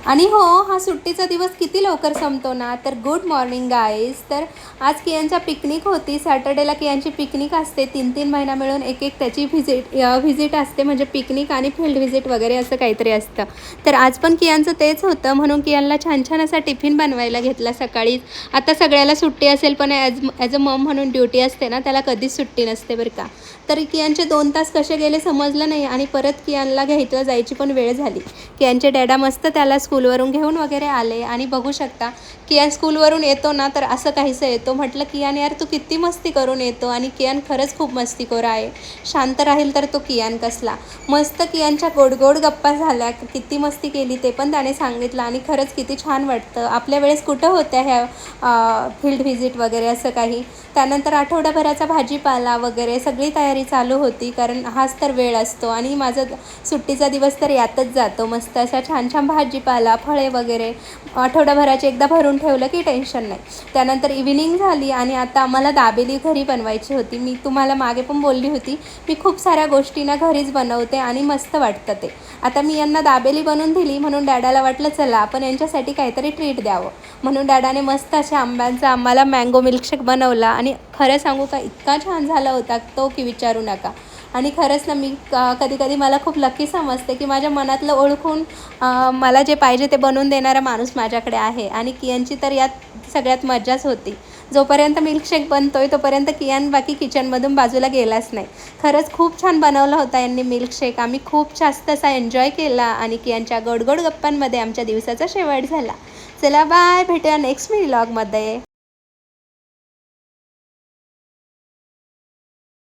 आणि हो, हा सुट्टीचा दिवस किती लवकर संपतो ना. तर गुड मॉर्निंग गाईज. तर आज कियांच्या पिकनिक होती. सॅटर्डेला कियांची पिकनिक असते. 3-3 महिना मिळून एक त्याची व्हिजिट असते, म्हणजे पिकनिक आणि फील्ड व्हिजिट वगैरे असं काहीतरी असतं. तर आज पण कियांचं तेच होतं, म्हणून कियांना छान छान असा टिफिन बनवायला घेतला सकाळीच. आता सगळ्याला सुट्टी असेल, पण ॲज अ मम म्हणून ड्युटी असते ना, त्याला कधीच सुट्टी नसते बरं का. तर कियांचे 2 तास कसे गेले समजलं नाही, आणि परत कियांला घ्यायला जायची पण वेळ झाली. कियांचे डॅडा मस्त त्याला स्कूलवरून घेऊन वगैरे आले. आणि बघू शकता कियान स्कूलवरून येतो ना, तर असं काहीसं येतो. म्हटलं कियान यार तू किती मस्ती करून येतो, आणि कियान खरंच खूप मस्तीखोर आहे. शांत राहील तर तो कियान कसला. मस्त कियांच्या गोड गोड गप्पा झाल्या, किती मस्ती केली ते पण त्याने सांगितलं. आणि खरंच किती छान वाटतं. आपल्या वेळेस कुठं होत्या ह्या फील्ड व्हिजिट वगैरे असं काही. त्यानंतर आठवडाभराचा भाजीपाला वगैरे सगळी तयारी चालू होती, कारण हाच तर वेळ असतो. आणि माझा सुट्टीचा दिवस तर यातच जातो. मस्त असा छान छान भाजीपाला, फळे वगैरे आठवडाभराचे एकदा भरून ठेवलं की टेन्शन नाही. त्यानंतर इव्हिनिंग झाली, आणि आता आम्हाला दाबेली घरी बनवायची होती. मी तुम्हाला मागे पण बोलली होती, मी खूप साऱ्या गोष्टी ना घरीच बनवते आणि मस्त वाटतं ते. आता मी यांना दाबेली बनवून दिली, म्हणून डॅडाला वाटलं चला आपण यांच्यासाठी काहीतरी ट्रीट द्यावं. म्हणून डॅडाने मस्त अशा आंब्यांचा आम्हाला मँगो मिल्कशेक बनवला. आणि खरं सांगू का, इतका छान झाला होता तो की विचारू नका. आणि खरंच ना, मी कधी कधी मला खूप लकी समजते की माझ्या मनातलं ओळखून मला जे पाहिजे ते बनवून देणारा माणूस माझ्याकडे आहे. आणि कियांची तर यात सगळ्यात मजाच होती. जोपर्यंत मिल्कशेक बनतोय तोपर्यंत कियान बाकी किचनमधून बाजूला गेलाच नाही. खरंच खूप छान बनवला होता यांनी मिल्कशेक. आम्ही खूप जास्त असा एन्जॉय केला, आणि कियांच्या गोड गोड गप्पांमध्ये आमच्या दिवसाचा शेवट झाला. चला बाय, भेटूया नेक्स्ट व्लॉगमध्ये.